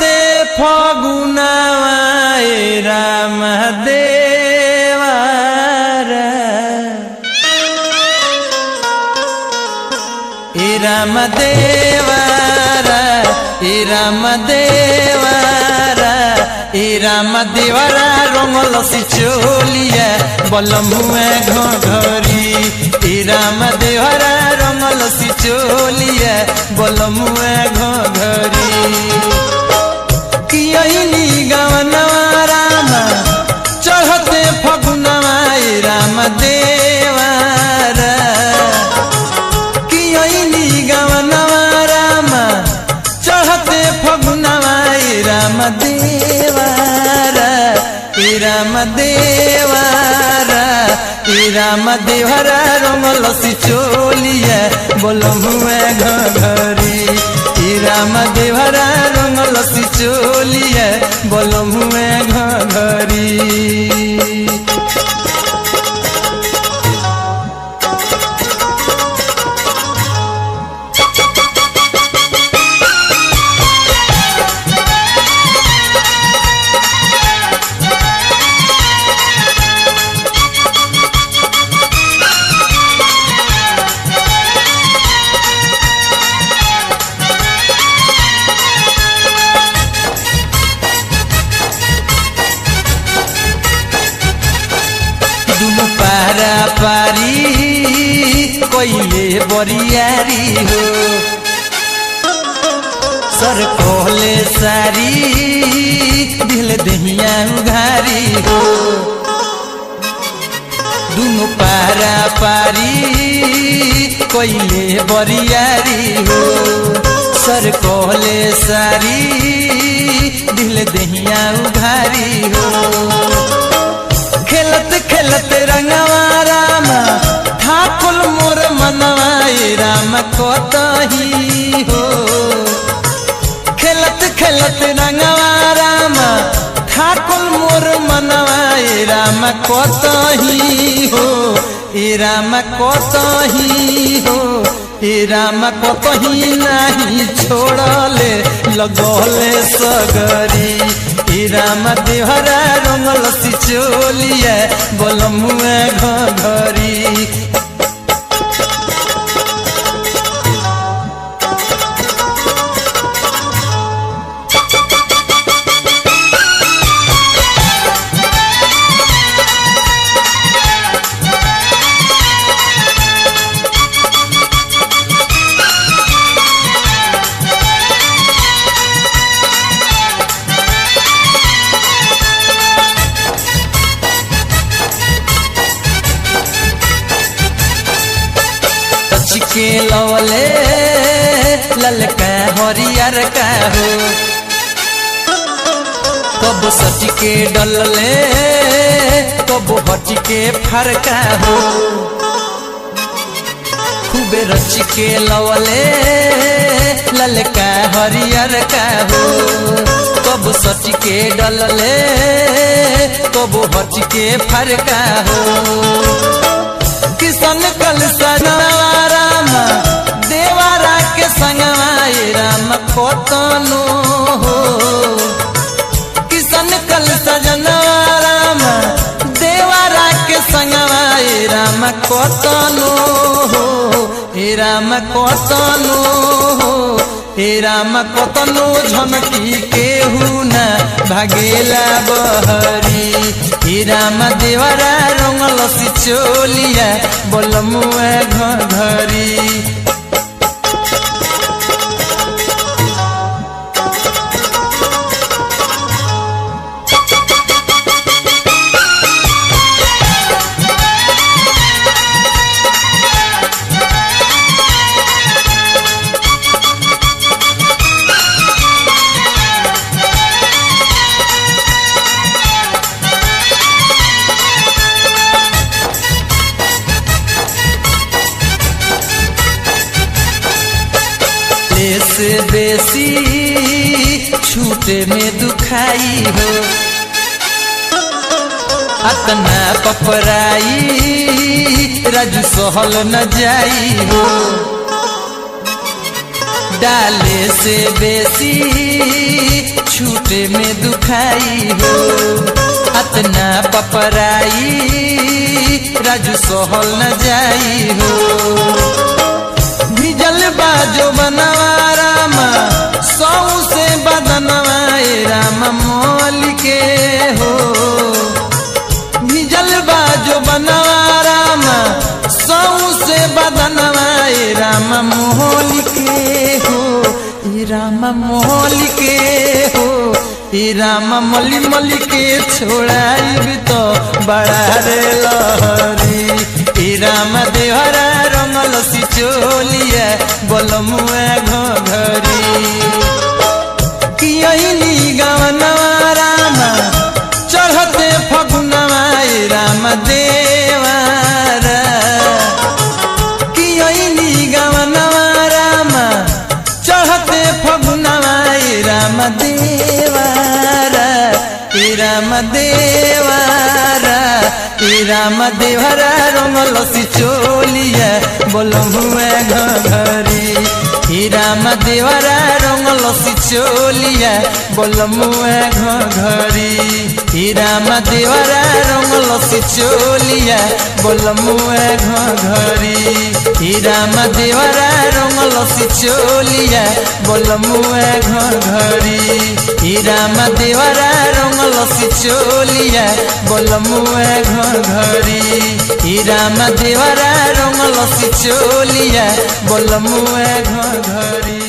चढ़ते फगुनावा राम देवारा राम देवारा राम देवारा राम देवारा रंगल सिचोलिया बलमुए घरी राम देवारा रंगल सिचोलिया बलमुए घरी कियनी गवनवा राम चढ़ते फगुनवा राम देवारा कियनी गवनवा राम चढ़ते फगुनवा राम देवारा राम देवारा राम देवरा रंगल सिचोलिया बलमुए घरी राम देवरा रंगल सिचोलिया बलमुए घरी पारा पारी कोइले बरियारी हो सर कोहले सारी दिल दहिया उघारी हो दुनु पारा पारी कोइले बरियारी हो सर कोहले सारी दिल दहिया उघारी हो खेलत खेलत रंगवा राम ठाकुर मोर मनवा राम कोतही हो खेलत खेलत रंगवा राम ठाकुर मोर मनवा राम कोतही हो राम कोतही हो राम कोतही नहीं छोड़ले लगले सगरी राम देवरा रंगल सिचोलिया बलमुए घरी के लवले ललका हरियर का हो कब सच के डलले कब हट के फरका हो खूबे रच के लवले ललका हरियर का हो कब सच के डलले कब हट के फरका हो किसन कल सनवा राम देवारा के संगवा राम कोतनो हो किसन कल सजनवा राम देवारा के संगवा राम कोतनो हो राम कोतनो हो राम कोतनो झनकी केहू न भागेला बहरी राम देवरा रंगल सिचोलिया बलमुए घरी से बेसी छूटे में दुखाई हो अतना पपराई राजू सहल न जाई हो डाले से बेसी छूटे में दुखाई हो अतना पपराई राजू सहल न जाई हो भिजल बाजो बनवा रामा सौ से बदनवा राम मोल के हो भिजल बाजो बनवा रामा सौ से बदनवा राम मोल के हो राम मोल के हो राम मली मली के छोड़ाई तो बड़ा रे लहरी राम देहरा रंगल सिचोलिया बोलमुआ घरी कियनी गवनवा रामा चढ़ते फगुनवा राम देवारा कियनी गवनवा रामा चढ़ते फगुनवा राम देवारा राम देवारा राम देवरा रंगल सिचोलिया बोलमुआ घरी राम देवरा रंगल सिचोलिया बोलमुआ घरी राम देवरा रंगल सिचोलिया बोलमुआ घरी राम देवरा रंगल सिचोलिया बोलमुआ घरी राम देवरा रंगल सिचोलिया बोलमुआ घरी राम देवरा रंगल सिचोलिया बोलमुआ घरी।